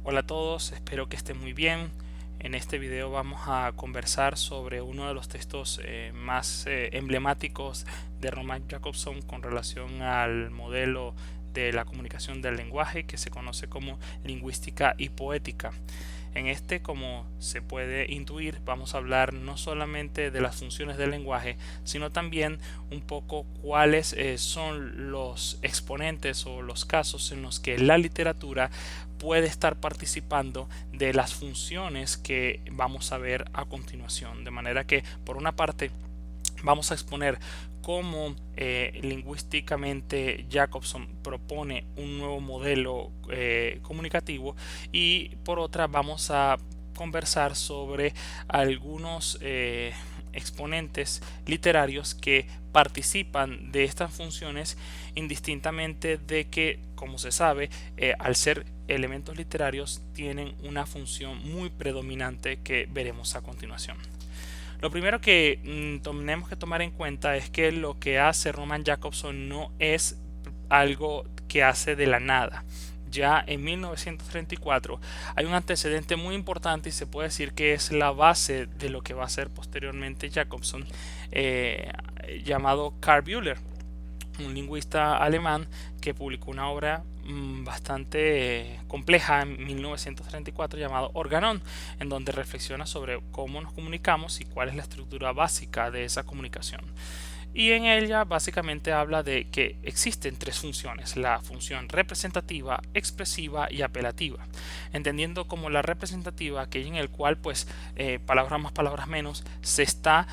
Hola a todos, espero que estén muy bien. En este video vamos a conversar sobre uno de los textos más emblemáticos de Roman Jakobson con relación al modelo de la comunicación del lenguaje que se conoce como lingüística y poética. En este, como se puede intuir, vamos a hablar no solamente de las funciones del lenguaje, sino también un poco cuáles son los exponentes o los casos en los que la literatura puede estar participando de las funciones que vamos a ver a continuación. De manera que, por una parte, vamos a exponer cómo lingüísticamente Jakobson propone un nuevo modelo comunicativo, y por otra vamos a conversar sobre algunos exponentes literarios que participan de estas funciones, indistintamente de que, como se sabe, al ser elementos literarios tienen una función muy predominante que veremos a continuación. Lo primero que tenemos que tomar en cuenta es que lo que hace Roman Jakobson no es algo que hace de la nada. Ya en 1934 hay un antecedente muy importante y se puede decir que es la base de lo que va a ser posteriormente Jakobson, eh, llamado Karl Bühler, un lingüista alemán que publicó una obra bastante compleja en 1934 llamado Organon, en donde reflexiona sobre cómo nos comunicamos y cuál es la estructura básica de esa comunicación. Y en ella básicamente habla de que existen tres funciones: la función representativa, expresiva y apelativa, entendiendo como la representativa aquella en el cual pues palabras más, palabras menos, se está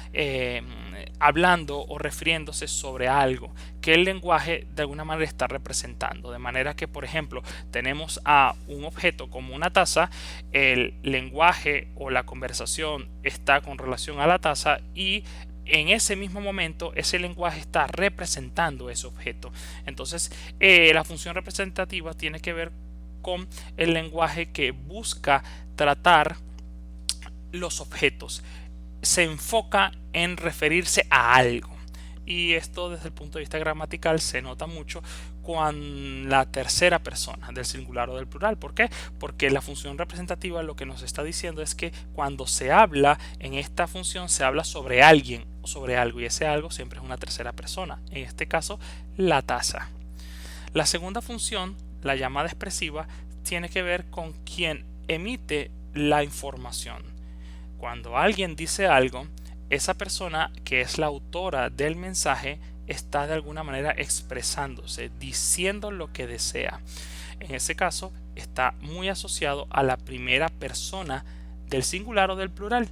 hablando o refiriéndose sobre algo que el lenguaje de alguna manera está representando. De manera que, por ejemplo, tenemos a un objeto como una taza, el lenguaje o la conversación está con relación a la taza, y en ese mismo momento ese lenguaje está representando ese objeto. Entonces, la función representativa tiene que ver con el lenguaje que busca tratar los objetos, se enfoca en referirse a algo. Y esto, desde el punto de vista gramatical, se nota mucho con la tercera persona del singular o del plural. ¿Por qué? Porque la función representativa lo que nos está diciendo es que cuando se habla en esta función, se habla sobre alguien o sobre algo, y ese algo siempre es una tercera persona, en este caso la taza. La segunda función, la llamada expresiva, tiene que ver con quien emite la información. Cuando alguien dice algo, esa persona que es la autora del mensaje está de alguna manera expresándose, diciendo lo que desea. En ese caso, está muy asociado a la primera persona del singular o del plural.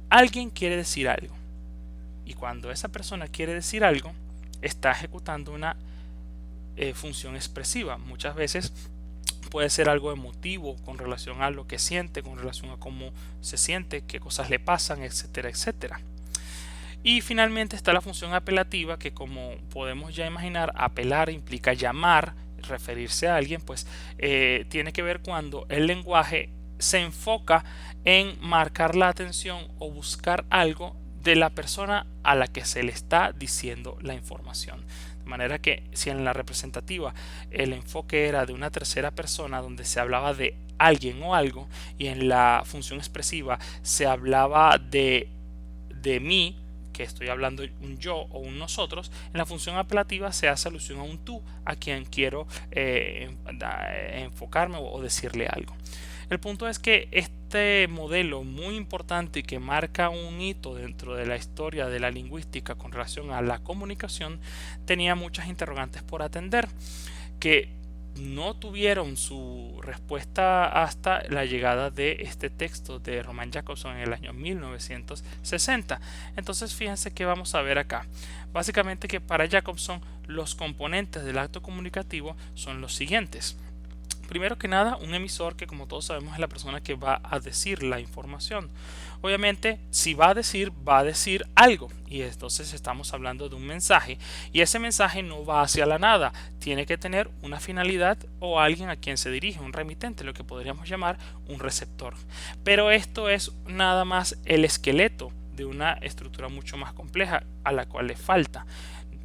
Alguien quiere decir algo, y cuando esa persona quiere decir algo, está ejecutando una función expresiva. Muchas veces puede ser algo emotivo con relación a lo que siente, con relación a cómo se siente, qué cosas le pasan, etcétera, etcétera. Y finalmente está la función apelativa, que, como podemos ya imaginar, apelar implica llamar, referirse a alguien, pues tiene que ver cuando el lenguaje se enfoca en marcar la atención o buscar algo de la persona a la que se le está diciendo la información. De manera que, si en la representativa el enfoque era de una tercera persona donde se hablaba de alguien o algo, y en la función expresiva se hablaba de mí, que estoy hablando un yo o un nosotros, en la función apelativa se hace alusión a un tú, a quien quiero enfocarme o decirle algo. El punto es que este modelo muy importante y que marca un hito dentro de la historia de la lingüística con relación a la comunicación tenía muchas interrogantes por atender, que no tuvieron su respuesta hasta la llegada de este texto de Roman Jakobson en el año 1960. Entonces, fíjense que vamos a ver acá. Básicamente, que para Jakobson los componentes del acto comunicativo son los siguientes. Primero que nada, un emisor, que como todos sabemos es la persona que va a decir la información. Obviamente, si va a decir algo, y entonces estamos hablando de un mensaje, y ese mensaje no va hacia la nada, tiene que tener una finalidad o alguien a quien se dirige, un remitente, lo que podríamos llamar un receptor. Pero esto es nada más el esqueleto de una estructura mucho más compleja a la cual le falta.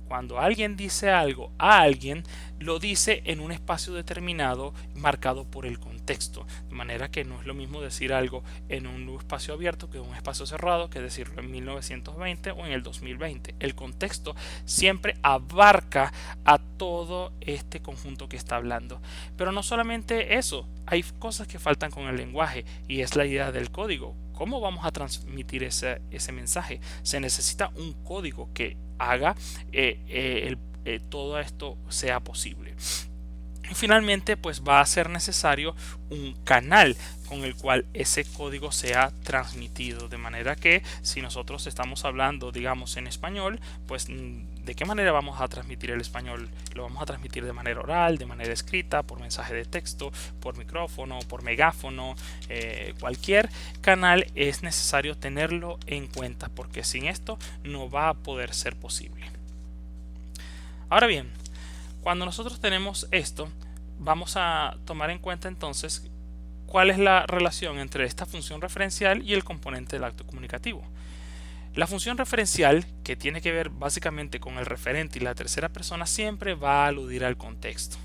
Cuando alguien dice algo a alguien, lo dice en un espacio determinado marcado por el contexto. De manera que no es lo mismo decir algo en un espacio abierto que en un espacio cerrado, que decirlo en 1920 o en el 2020. El contexto siempre abarca a todo este conjunto que está hablando. Pero no solamente eso, hay cosas que faltan con el lenguaje y es la idea del código. ¿Cómo vamos a transmitir ese mensaje? Se necesita un código que haga todo esto sea posible. Y finalmente, pues va a ser necesario un canal con el cual ese código sea transmitido. De manera que si nosotros estamos hablando, digamos, en español, pues ¿de qué manera vamos a transmitir el español? Lo vamos a transmitir de manera oral, de manera escrita, por mensaje de texto, por micrófono, por megáfono. Cualquier canal es necesario tenerlo en cuenta, porque sin esto no va a poder ser posible. Ahora bien, cuando nosotros tenemos esto, vamos a tomar en cuenta entonces cuál es la relación entre esta función referencial y el componente del acto comunicativo. La función referencial, que tiene que ver básicamente con el referente y la tercera persona, siempre va a aludir al contexto,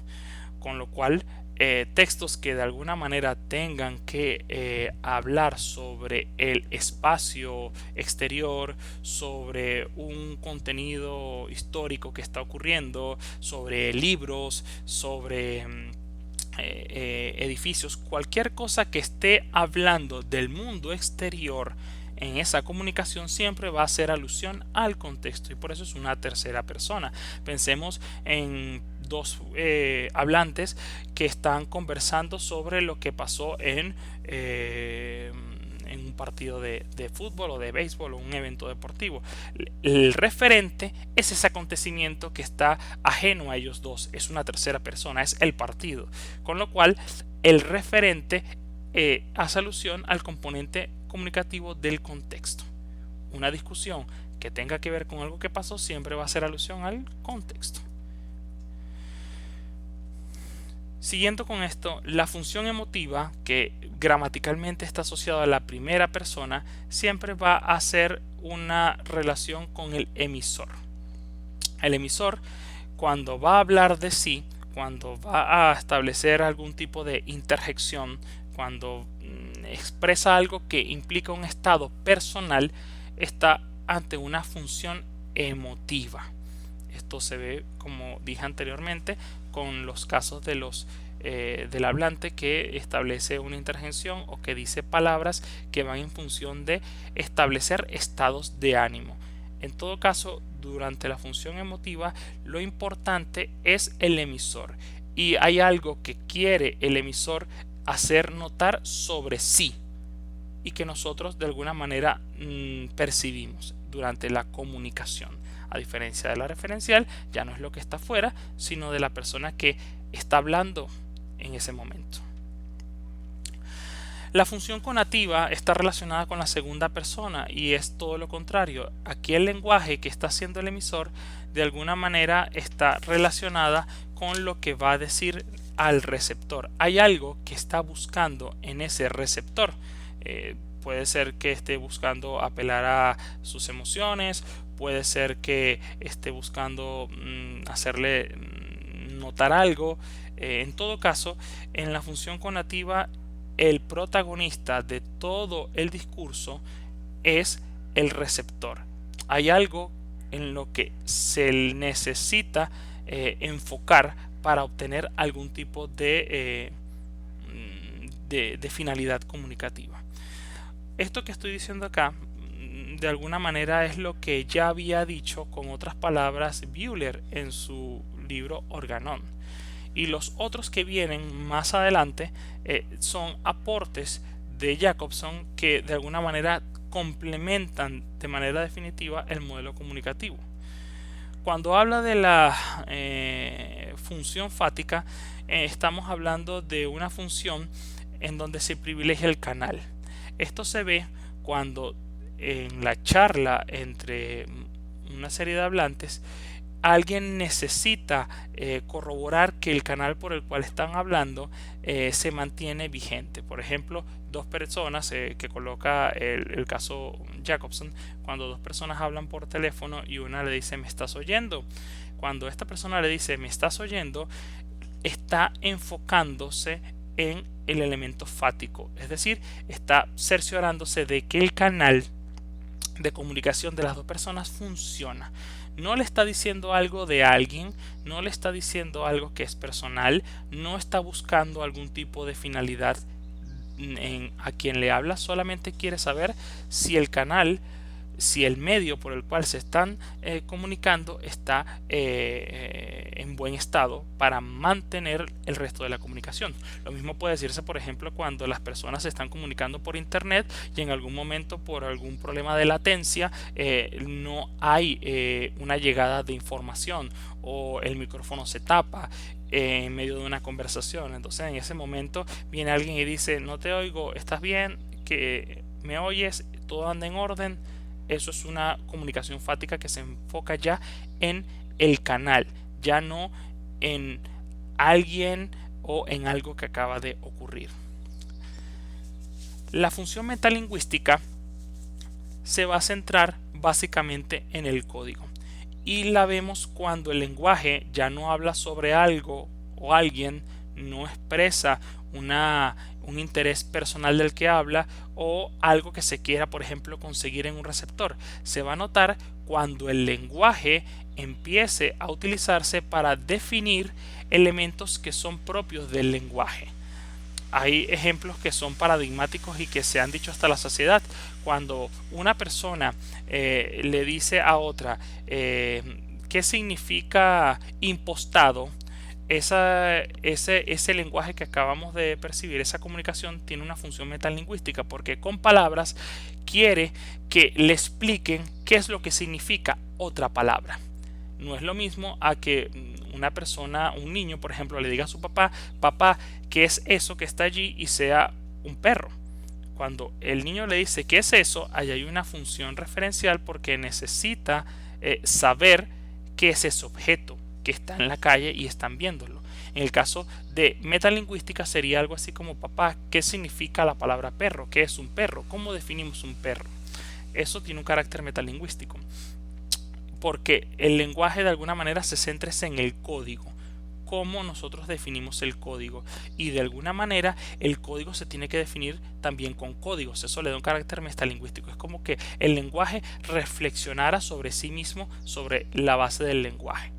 con lo cual textos que de alguna manera tengan que hablar sobre el espacio exterior, sobre un contenido histórico que está ocurriendo, sobre libros, sobre edificios, cualquier cosa que esté hablando del mundo exterior en esa comunicación siempre va a hacer alusión al contexto y por eso es una tercera persona. Pensemos en dos hablantes que están conversando sobre lo que pasó en un partido de fútbol o de béisbol o un evento deportivo. El referente es ese acontecimiento que está ajeno a ellos dos, es una tercera persona, es el partido, con lo cual el referente hace alusión al componente comunicativo del contexto. Una discusión que tenga que ver con algo que pasó siempre va a hacer alusión al contexto. Siguiendo con esto, la función emotiva, que gramaticalmente está asociada a la primera persona, siempre va a hacer una relación con el emisor. El emisor, cuando va a hablar de sí, cuando va a establecer algún tipo de interjección, cuando expresa algo que implica un estado personal, está ante una función emotiva. Esto se ve, como dije anteriormente, con los casos de del hablante que establece una interjección o que dice palabras que van en función de establecer estados de ánimo. En todo caso, durante la función emotiva, lo importante es el emisor. Y hay algo que quiere el emisor hacer notar sobre sí y que nosotros de alguna manera percibimos durante la comunicación. A diferencia de la referencial, ya no es lo que está afuera, sino de la persona que está hablando en ese momento. La función conativa está relacionada con la segunda persona y es todo lo contrario. Aquí el lenguaje que está haciendo el emisor de alguna manera está relacionada con lo que va a decir al receptor. Hay algo que está buscando en ese receptor. Puede ser que esté buscando apelar a sus emociones, puede ser que esté buscando hacerle notar algo. En todo caso, en la función conativa, el protagonista de todo el discurso es el receptor. Hay algo en lo que se necesita enfocar para obtener algún tipo de finalidad comunicativa. Esto que estoy diciendo acá de alguna manera es lo que ya había dicho con otras palabras Bühler en su libro Organon, y los otros que vienen más adelante son aportes de Jacobson que de alguna manera complementan de manera definitiva el modelo comunicativo. Cuando habla de la función fática, estamos hablando de una función en donde se privilegia el canal. Esto se ve cuando en la charla entre una serie de hablantes alguien necesita corroborar que el canal por el cual están hablando se mantiene vigente. Por ejemplo, dos personas, que coloca el caso Jacobson, cuando dos personas hablan por teléfono y una le dice me estás oyendo. Cuando esta persona le dice me estás oyendo, está enfocándose en el elemento fático, es decir, está cerciorándose de que el canal de comunicación de las dos personas funciona. No le está diciendo algo de alguien, no le está diciendo algo que es personal, no está buscando algún tipo de finalidad a quien le habla, solamente quiere saber si el canal, si el medio por el cual se están comunicando está en buen estado para mantener el resto de la comunicación. Lo mismo puede decirse, por ejemplo, cuando las personas se están comunicando por internet y en algún momento por algún problema de latencia no hay una llegada de información o el micrófono se tapa en medio de una conversación. Entonces en ese momento viene alguien y dice no te oigo, ¿estás bien? ¿Que me oyes? ¿Todo anda en orden? Eso es una comunicación fática que se enfoca ya en el canal, ya no en alguien o en algo que acaba de ocurrir. La función metalingüística se va a centrar básicamente en el código y la vemos cuando el lenguaje ya no habla sobre algo o alguien, no expresa un interés personal del que habla o algo que se quiera, por ejemplo, conseguir en un receptor. Se va a notar cuando el lenguaje empiece a utilizarse para definir elementos que son propios del lenguaje. Hay ejemplos que son paradigmáticos y que se han dicho hasta la saciedad. Cuando una persona le dice a otra qué significa impostado, ese lenguaje que acabamos de percibir, esa comunicación tiene una función metalingüística porque con palabras quiere que le expliquen qué es lo que significa otra palabra. No es lo mismo a que una persona, un niño, por ejemplo, le diga a su papá, papá, ¿qué es eso que está allí? Y sea un perro. Cuando el niño le dice ¿qué es eso? Ahí hay una función referencial porque necesita saber qué es ese objeto que está en la calle y están viéndolo. En el caso de metalingüística sería algo así como papá, ¿qué significa la palabra perro? ¿Qué es un perro? ¿Cómo definimos un perro? Eso tiene un carácter metalingüístico porque el lenguaje de alguna manera se centra en el código, cómo nosotros definimos el código, y de alguna manera el código se tiene que definir también con códigos. Eso le da un carácter metalingüístico. Es como que el lenguaje reflexionara sobre sí mismo, sobre la base del lenguaje.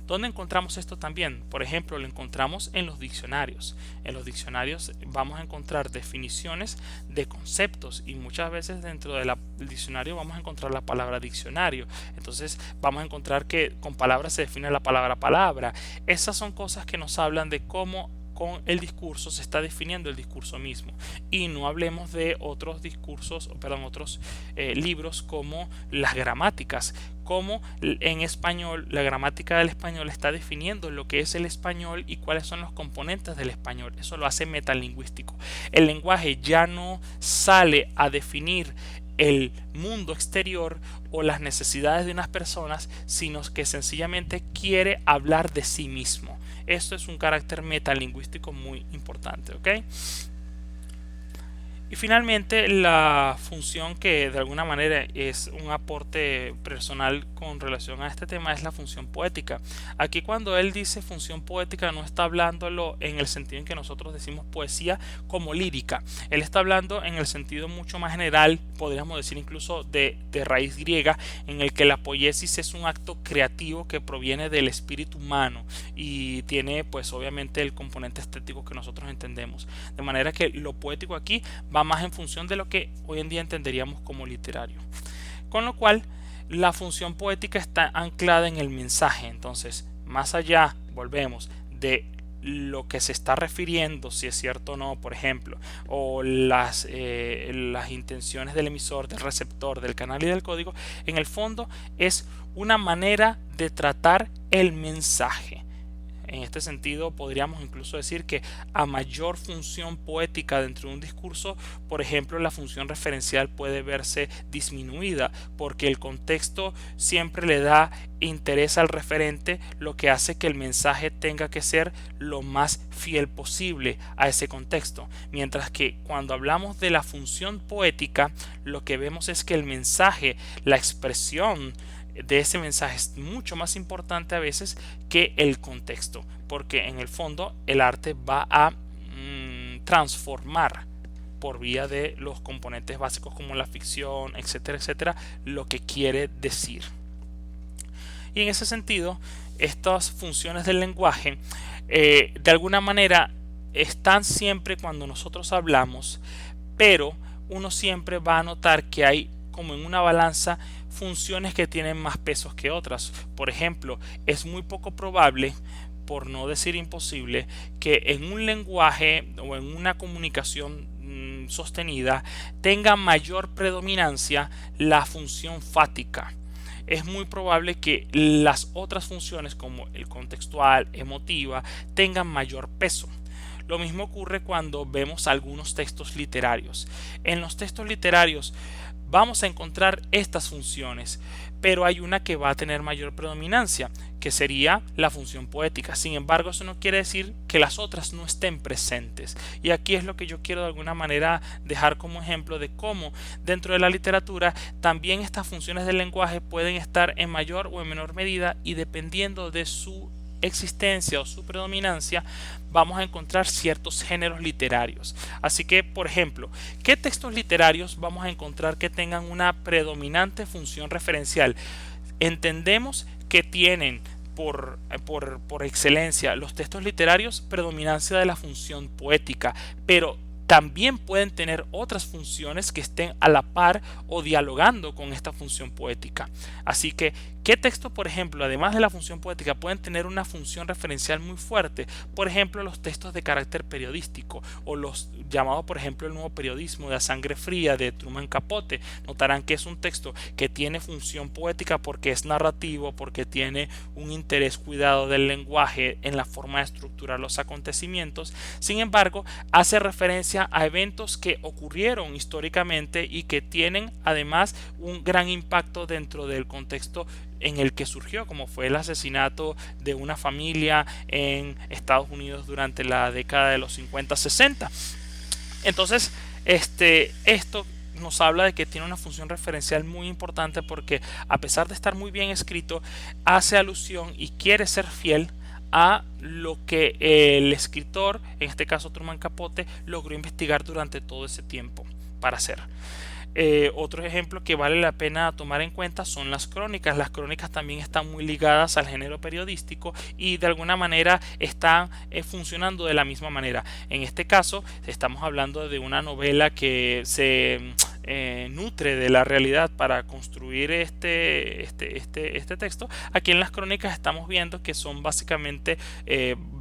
¿Dónde encontramos esto también? Por ejemplo, lo encontramos en los diccionarios. En los diccionarios vamos a encontrar definiciones de conceptos y muchas veces dentro del diccionario vamos a encontrar la palabra diccionario. Entonces vamos a encontrar que con palabras se define la palabra palabra. Esas son cosas que nos hablan de cómo con el discurso se está definiendo el discurso mismo, y no hablemos de otros discursos, perdón, otros libros como las gramáticas, como en español la gramática del español está definiendo lo que es el español y cuáles son los componentes del español. Eso lo hace metalingüístico. El lenguaje ya no sale a definir el mundo exterior o las necesidades de unas personas, sino que sencillamente quiere hablar de sí mismo. Esto es un carácter metalingüístico muy importante, ¿ok? Y finalmente la función que de alguna manera es un aporte personal con relación a este tema es la función poética. Aquí cuando él dice función poética no está hablándolo en el sentido en que nosotros decimos poesía como lírica. Él está hablando en el sentido mucho más general, podríamos decir incluso de raíz griega, en el que la poiesis es un acto creativo que proviene del espíritu humano y tiene pues obviamente el componente estético que nosotros entendemos. De manera que lo poético aquí va más en función de lo que hoy en día entenderíamos como literario. Con lo cual, la función poética está anclada en el mensaje. Entonces, más allá, volvemos, de lo que se está refiriendo, si es cierto o no, por ejemplo, o las intenciones del emisor, del receptor, del canal y del código, en el fondo es una manera de tratar el mensaje. En este sentido, podríamos incluso decir que a mayor función poética dentro de un discurso, por ejemplo, la función referencial puede verse disminuida, porque el contexto siempre le da interés al referente, lo que hace que el mensaje tenga que ser lo más fiel posible a ese contexto. Mientras que cuando hablamos de la función poética, lo que vemos es que el mensaje, la expresión de ese mensaje es mucho más importante a veces que el contexto, porque en el fondo el arte va a transformar por vía de los componentes básicos como la ficción, etcétera, etcétera, lo que quiere decir. Y en ese sentido, estas funciones del lenguaje de alguna manera están siempre cuando nosotros hablamos, pero uno siempre va a notar que hay como en una balanza funciones que tienen más pesos que otras. Por ejemplo, es muy poco probable, por no decir imposible, que en un lenguaje o en una comunicación sostenida tenga mayor predominancia la función fática. Es muy probable que las otras funciones como el contextual, emotiva, tengan mayor peso. Lo mismo ocurre cuando vemos algunos textos literarios. En los textos literarios vamos a encontrar estas funciones, pero hay una que va a tener mayor predominancia, que sería la función poética. Sin embargo, eso no quiere decir que las otras no estén presentes. Y aquí es lo que yo quiero de alguna manera dejar como ejemplo de cómo dentro de la literatura también estas funciones del lenguaje pueden estar en mayor o en menor medida, y dependiendo de su existencia o su predominancia vamos a encontrar ciertos géneros literarios. Así que, por ejemplo, ¿qué textos literarios vamos a encontrar que tengan una predominante función referencial? Entendemos que tienen por excelencia los textos literarios predominancia de la función poética, pero también pueden tener otras funciones que estén a la par o dialogando con esta función poética. Así que, ¿qué textos, por ejemplo, además de la función poética, pueden tener una función referencial muy fuerte? Por ejemplo, los textos de carácter periodístico o los llamados, por ejemplo, el nuevo periodismo de A Sangre Fría de Truman Capote. Notarán que es un texto que tiene función poética porque es narrativo, porque tiene un interés cuidado del lenguaje en la forma de estructurar los acontecimientos. Sin embargo, hace referencia a eventos que ocurrieron históricamente y que tienen además un gran impacto dentro del contexto en el que surgió, como fue el asesinato de una familia en Estados Unidos durante la década de los 50-60. Entonces, esto nos habla de que tiene una función referencial muy importante porque, a pesar de estar muy bien escrito, hace alusión y quiere ser fiel a lo que el escritor, en este caso Truman Capote, logró investigar durante todo ese tiempo para hacer. Otro ejemplo que vale la pena tomar en cuenta son las crónicas. Las crónicas también están muy ligadas al género periodístico y de alguna manera están funcionando de la misma manera. En este caso estamos hablando de una novela que se nutre de la realidad para construir este texto. Aquí en las crónicas estamos viendo que son básicamente,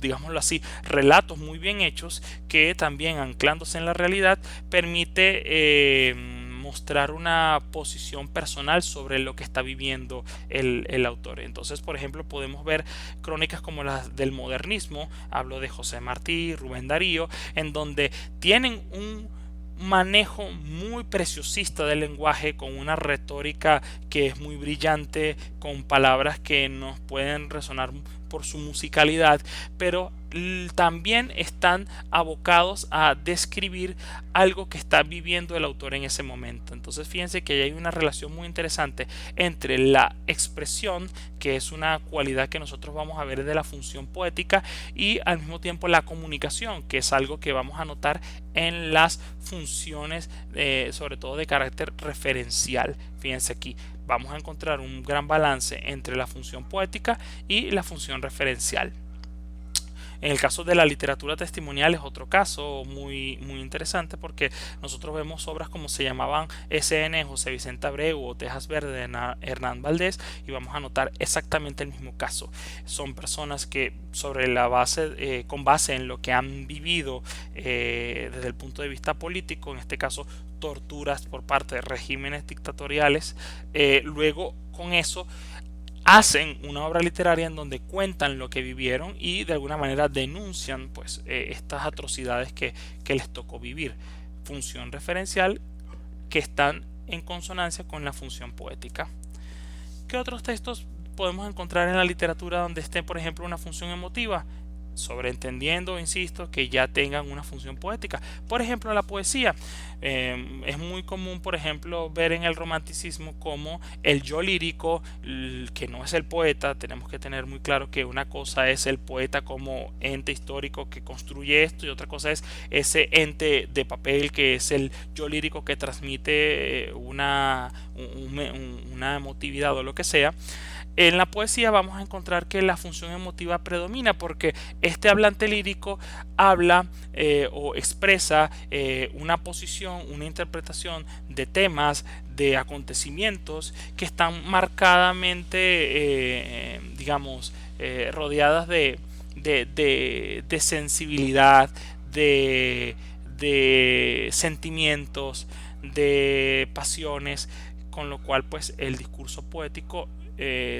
digámoslo así, relatos muy bien hechos que también, anclándose en la realidad, permite mostrar una posición personal sobre lo que está viviendo el autor. Entonces, por ejemplo, podemos ver crónicas como las del modernismo, hablo de José Martí, Rubén Darío, en donde tienen un manejo muy preciosista del lenguaje, con una retórica que es muy brillante, con palabras que nos pueden resonar por su musicalidad, pero también están abocados a describir algo que está viviendo el autor en ese momento. Entonces, fíjense que hay una relación muy interesante entre la expresión, que es una cualidad que nosotros vamos a ver de la función poética, y al mismo tiempo la comunicación, que es algo que vamos a notar en las funciones sobre todo de carácter referencial. Fíjense aquí, vamos a encontrar un gran balance entre la función poética y la función referencial. En el caso de la literatura testimonial es otro caso muy interesante, porque nosotros vemos obras como se llamaban SN, José Vicente Abreu, o Tejas Verde de Hernán Valdés, y vamos a notar exactamente el mismo caso. Son personas que sobre la base, con base en lo que han vivido desde el punto de vista político, en este caso torturas por parte de regímenes dictatoriales, luego con eso hacen una obra literaria en donde cuentan lo que vivieron y de alguna manera denuncian pues estas atrocidades que les tocó vivir. Función referencial que están en consonancia con la función poética. ¿Qué otros textos podemos encontrar en la literatura donde esté, por ejemplo, una función emotiva? Sobreentendiendo, insisto, que ya tengan una función poética. Por ejemplo, la poesía. Es muy común, por ejemplo, ver en el romanticismo como el yo lírico, que no es el poeta. Tenemos que tener muy claro que una cosa es el poeta como ente histórico que construye esto y otra cosa es ese ente de papel que es el yo lírico que transmite una emotividad o lo que sea. En la poesía vamos a encontrar que la función emotiva predomina porque este hablante lírico habla o expresa una posición, una interpretación de temas, de acontecimientos que están marcadamente, digamos, rodeadas de sensibilidad, de sentimientos, de pasiones, con lo cual pues el discurso poético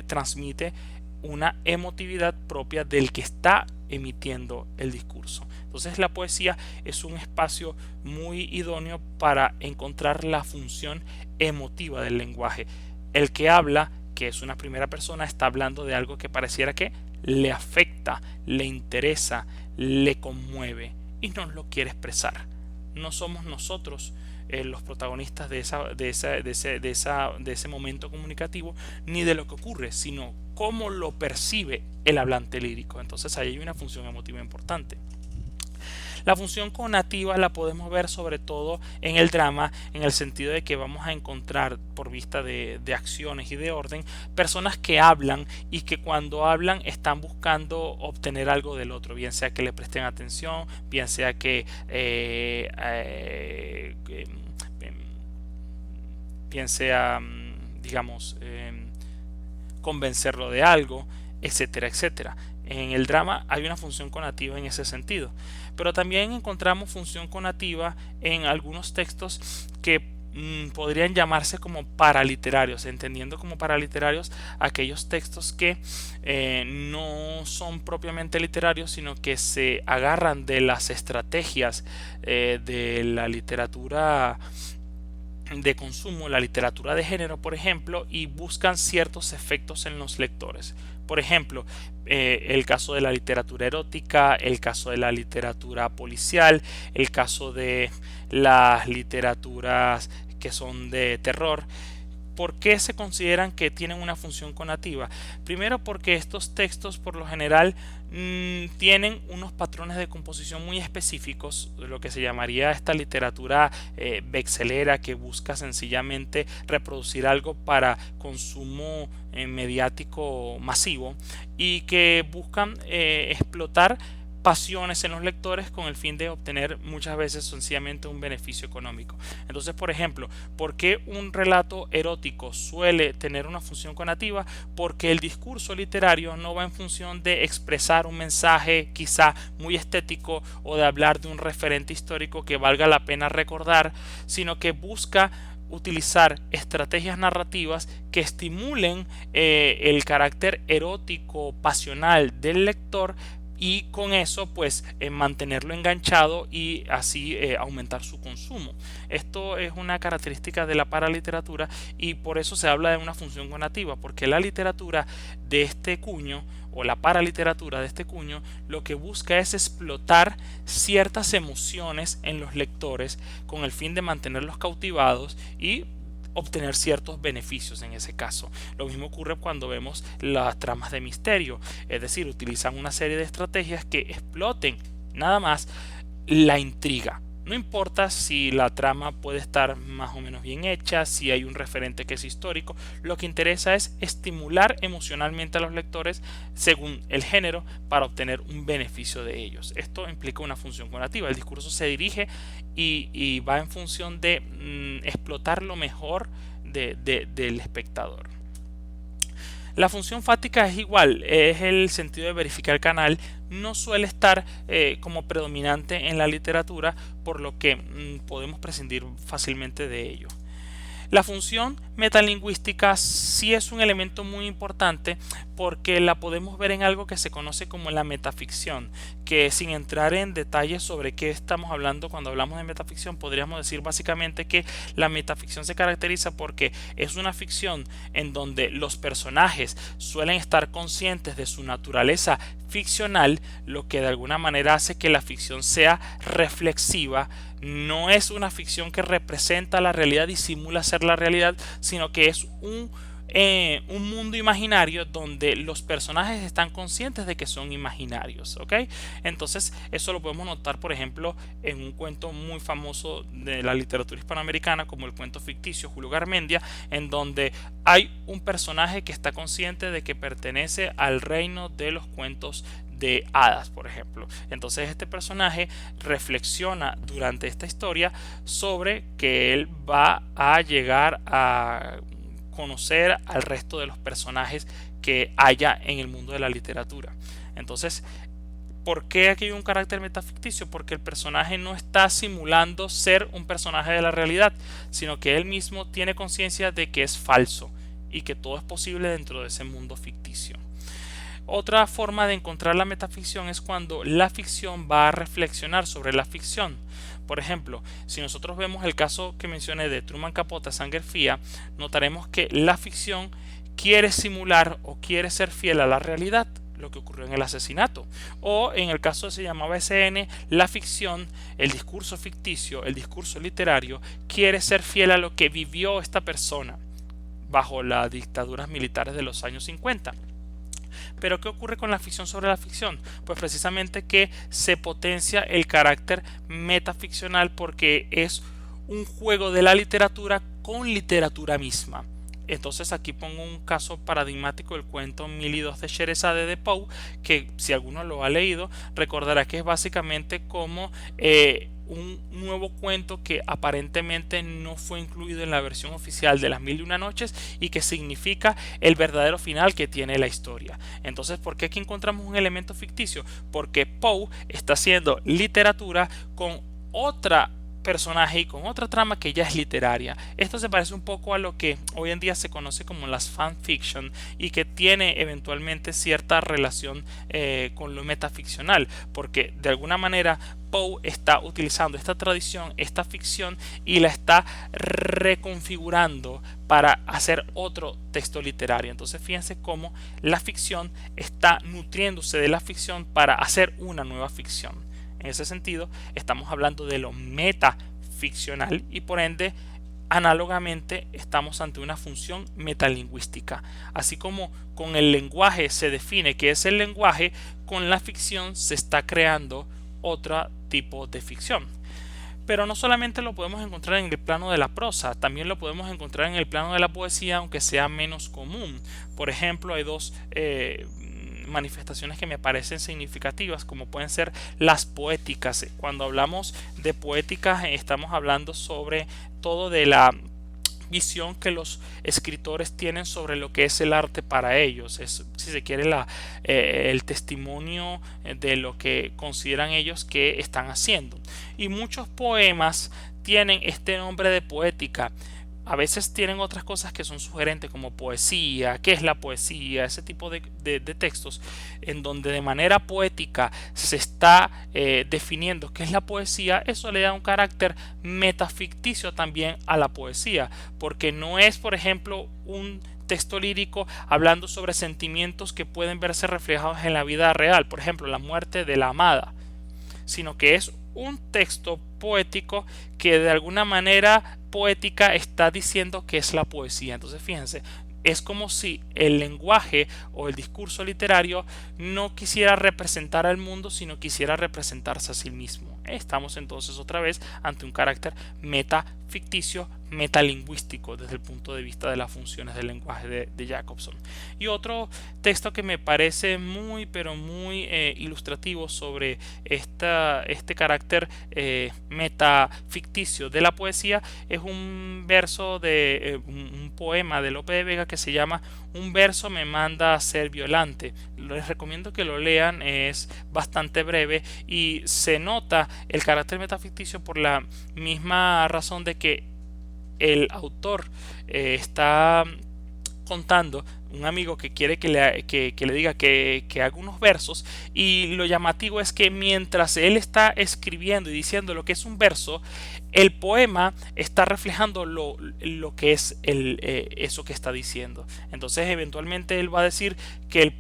transmite una emotividad propia del que está emitiendo el discurso. Entonces la poesía es un espacio muy idóneo para encontrar la función emotiva del lenguaje. El que habla, que es una primera persona, está hablando de algo que pareciera que le afecta, le interesa, le conmueve y nos lo quiere expresar. No somos nosotros los protagonistas de ese momento comunicativo ni de lo que ocurre, sino cómo lo percibe el hablante lírico. Entonces ahí hay una función emotiva importante. La función conativa la podemos ver sobre todo en el drama, en el sentido de que vamos a encontrar, por vista de acciones y de orden, personas que hablan y que cuando hablan están buscando obtener algo del otro, bien sea que le presten atención, bien sea que bien sea, digamos, convencerlo de algo, etcétera, etcétera. En el drama hay una función conativa en ese sentido, pero también encontramos función conativa en algunos textos que podrían llamarse como paraliterarios, entendiendo como paraliterarios aquellos textos que no son propiamente literarios, sino que se agarran de las estrategias de la literatura de consumo, la literatura de género, por ejemplo, y buscan ciertos efectos en los lectores. Por ejemplo, el caso de la literatura erótica, el caso de la literatura policial, el caso de las literaturas que son de terror. ¿Por qué se consideran que tienen una función conativa? Primero porque estos textos por lo general tienen unos patrones de composición muy específicos, lo que se llamaría esta literatura vexelera que busca sencillamente reproducir algo para consumo mediático masivo y que buscan explotar pasiones en los lectores con el fin de obtener muchas veces sencillamente un beneficio económico. Entonces, por ejemplo, ¿por qué un relato erótico suele tener una función conativa? Porque el discurso literario no va en función de expresar un mensaje quizá muy estético o de hablar de un referente histórico que valga la pena recordar, sino que busca utilizar estrategias narrativas que estimulen el carácter erótico pasional del lector y con eso pues mantenerlo enganchado y así aumentar su consumo. Esto es una característica de la paraliteratura y por eso se habla de una función conativa, porque la literatura de este cuño o la paraliteratura de este cuño lo que busca es explotar ciertas emociones en los lectores con el fin de mantenerlos cautivados y obtener ciertos beneficios en ese caso. Lo mismo ocurre cuando vemos las tramas de misterio, es decir, utilizan una serie de estrategias que exploten nada más la intriga. No importa si la trama puede estar más o menos bien hecha, si hay un referente que es histórico, lo que interesa es estimular emocionalmente a los lectores según el género para obtener un beneficio de ellos. Esto implica una función conativa. El discurso se dirige y va en función de explotar lo mejor del espectador. La función fática es igual, es el sentido de verificar el canal, no suele estar como predominante en la literatura, por lo que podemos prescindir fácilmente de ello. La función metalingüística sí es un elemento muy importante porque la podemos ver en algo que se conoce como la metaficción, que sin entrar en detalles sobre qué estamos hablando cuando hablamos de metaficción, podríamos decir básicamente que la metaficción se caracteriza porque es una ficción en donde los personajes suelen estar conscientes de su naturaleza ficcional, lo que de alguna manera hace que la ficción sea reflexiva. No es una ficción que representa la realidad y simula ser la realidad, sino que es un mundo imaginario donde los personajes están conscientes de que son imaginarios, ¿ok? Entonces eso lo podemos notar, por ejemplo, en un cuento muy famoso de la literatura hispanoamericana como el cuento ficticio Julio Garmendia, en donde hay un personaje que está consciente de que pertenece al reino de los cuentos de hadas, por ejemplo. Entonces este personaje reflexiona durante esta historia sobre que él va a llegar a conocer al resto de los personajes que haya en el mundo de la literatura. Entonces, ¿por qué aquí hay un carácter metaficticio? Porque el personaje no está simulando ser un personaje de la realidad, sino que él mismo tiene conciencia de que es falso y que todo es posible dentro de ese mundo ficticio. Otra forma de encontrar la metaficción es cuando la ficción va a reflexionar sobre la ficción. Por ejemplo, si nosotros vemos el caso que mencioné de Truman Capote, Sangre Fría, notaremos que la ficción quiere simular o quiere ser fiel a la realidad, lo que ocurrió en el asesinato. O en el caso Se llamaba SN, la ficción, el discurso ficticio, el discurso literario, quiere ser fiel a lo que vivió esta persona bajo las dictaduras militares de los años 50. Pero ¿qué ocurre con la ficción sobre la ficción? Pues precisamente que se potencia el carácter metaficcional porque es un juego de la literatura con literatura misma. Entonces aquí pongo un caso paradigmático del cuento 1002 de Sherezade de Poe, que si alguno lo ha leído recordará que es básicamente como un nuevo cuento que aparentemente no fue incluido en la versión oficial de Las Mil y Una Noches y que significa el verdadero final que tiene la historia. Entonces, ¿por qué aquí encontramos un elemento ficticio? Porque Poe está haciendo literatura con otra personaje y con otra trama que ya es literaria. Esto se parece un poco a lo que hoy en día se conoce como las fanfiction y que tiene eventualmente cierta relación con lo metaficcional, porque de alguna manera Poe está utilizando esta tradición, esta ficción, y la está reconfigurando para hacer otro texto literario. Entonces fíjense cómo la ficción está nutriéndose de la ficción para hacer una nueva ficción. En ese sentido, estamos hablando de lo metaficcional y por ende, análogamente, estamos ante una función metalingüística. Así como con el lenguaje se define qué es el lenguaje, con la ficción se está creando otro tipo de ficción. Pero no solamente lo podemos encontrar en el plano de la prosa, también lo podemos encontrar en el plano de la poesía, aunque sea menos común. Por ejemplo, hay dos manifestaciones que me parecen significativas, como pueden ser las poéticas. Cuando hablamos de poéticas estamos hablando sobre todo de la visión que los escritores tienen sobre lo que es el arte para ellos. Es, si se quiere, el testimonio de lo que consideran ellos que están haciendo. Y muchos poemas tienen este nombre de poética. A veces tienen otras cosas que son sugerentes como poesía, qué es la poesía, ese tipo de textos en donde de manera poética se está definiendo qué es la poesía. Eso le da un carácter metaficticio también a la poesía, porque no es, por ejemplo, un texto lírico hablando sobre sentimientos que pueden verse reflejados en la vida real, por ejemplo, la muerte de la amada, sino que es un texto poético que de alguna manera poética está diciendo que es la poesía. Entonces fíjense, es como si el lenguaje o el discurso literario no quisiera representar al mundo, sino quisiera representarse a sí mismo. Estamos entonces otra vez ante un carácter metaficticio, metalingüístico desde el punto de vista de las funciones del lenguaje de Jacobson. Y otro texto que me parece muy pero muy ilustrativo sobre este carácter metaficticio de la poesía es un verso de un poema de Lope de Vega que se llama Un verso me manda a ser violante. Les recomiendo que lo lean, es bastante breve y se nota el carácter metaficticio por la misma razón de que el autor está contando, un amigo que quiere que le diga que haga unos versos, y lo llamativo es que mientras él está escribiendo y diciendo lo que es un verso, el poema está reflejando lo que es eso que está diciendo. Entonces eventualmente él va a decir que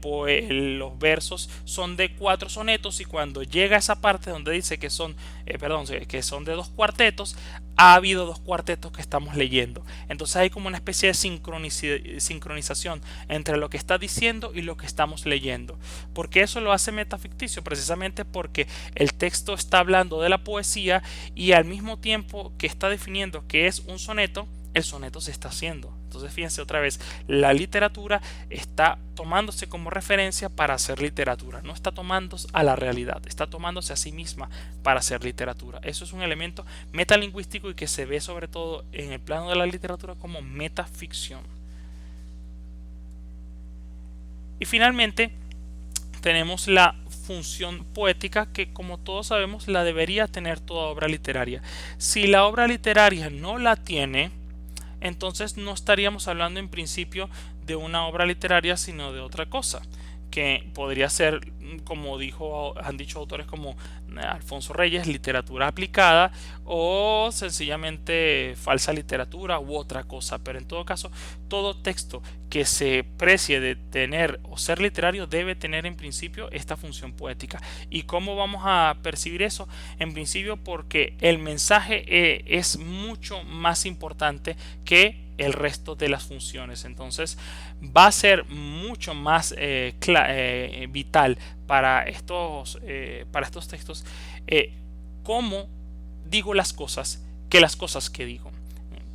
los versos son de 4 sonetos, y cuando llega a esa parte donde dice que son, perdón, que son de 2 cuartetos, ha habido 2 cuartetos que estamos leyendo. Entonces hay como una especie de sincronización entre lo que está diciendo y lo que estamos leyendo. ¿Por qué eso lo hace metaficticio? Precisamente porque el texto está hablando de la poesía, y al mismo tiempo que está definiendo que es un soneto, el soneto se está haciendo. Entonces fíjense otra vez, la literatura está tomándose como referencia para hacer literatura, no está tomándose a la realidad, está tomándose a sí misma para hacer literatura. Eso es un elemento metalingüístico y que se ve sobre todo en el plano de la literatura como metaficción. Y finalmente tenemos la función poética, que como todos sabemos la debería tener toda obra literaria. Si la obra literaria no la tiene, entonces no estaríamos hablando en principio de una obra literaria, sino de otra cosa, que podría ser, como han dicho autores como Alfonso Reyes, literatura aplicada, o sencillamente falsa literatura u otra cosa. Pero en todo caso, todo texto que se precie de tener o ser literario debe tener en principio esta función poética. ¿Y cómo vamos a percibir eso? En principio porque el mensaje es mucho más importante que el resto de las funciones. Entonces va a ser mucho más vital para estos textos cómo digo las cosas que las cosas que digo.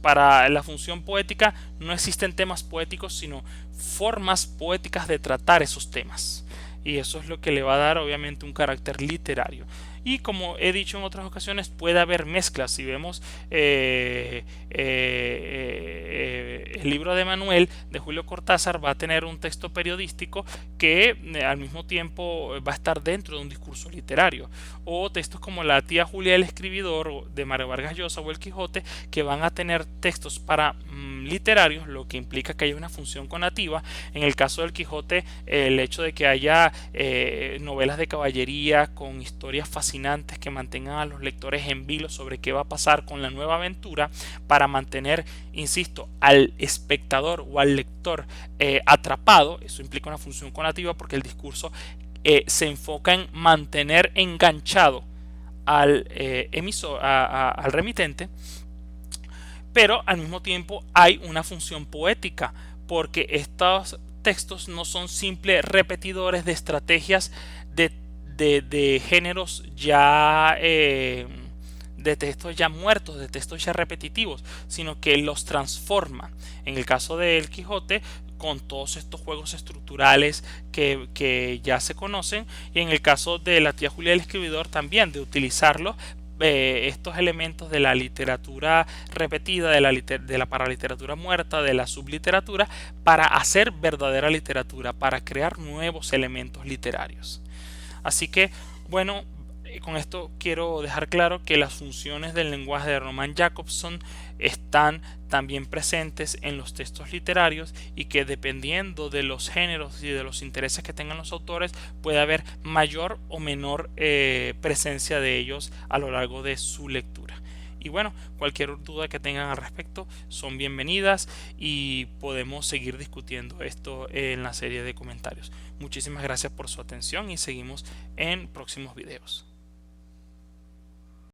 Para la función poética no existen temas poéticos, sino formas poéticas de tratar esos temas. Y eso es lo que le va a dar obviamente un carácter literario. Y como he dicho en otras ocasiones, puede haber mezclas. Si vemos el libro de Manuel de Julio Cortázar, va a tener un texto periodístico que al mismo tiempo va a estar dentro de un discurso literario. O textos como La tía Julia el escribidor de Mario Vargas Llosa o El Quijote, que van a tener textos para literarios, lo que implica que haya una función conativa. En el caso del Quijote, el hecho de que haya novelas de caballería con historias fascinantes que mantengan a los lectores en vilo sobre qué va a pasar con la nueva aventura, para mantener, insisto, al espectador o al lector atrapado. Eso implica una función conativa, porque el discurso se enfoca en mantener enganchado al al remitente. Pero al mismo tiempo hay una función poética, porque estos textos no son simples repetidores de estrategias de géneros ya de textos ya muertos, de textos ya repetitivos, sino que los transforma. En el caso de El Quijote, con todos estos juegos estructurales que ya se conocen, y en el caso de La tía Julia el escribidor también, de utilizarlos estos elementos de la literatura repetida, de la paraliteratura muerta, de la subliteratura, para hacer verdadera literatura, para crear nuevos elementos literarios. Así que, bueno, con esto quiero dejar claro que las funciones del lenguaje de Roman Jakobson están también presentes en los textos literarios, y que dependiendo de los géneros y de los intereses que tengan los autores, puede haber mayor o menor presencia de ellos a lo largo de su lectura. Y bueno, cualquier duda que tengan al respecto son bienvenidas, y podemos seguir discutiendo esto en la serie de comentarios. Muchísimas gracias por su atención, y seguimos en próximos videos.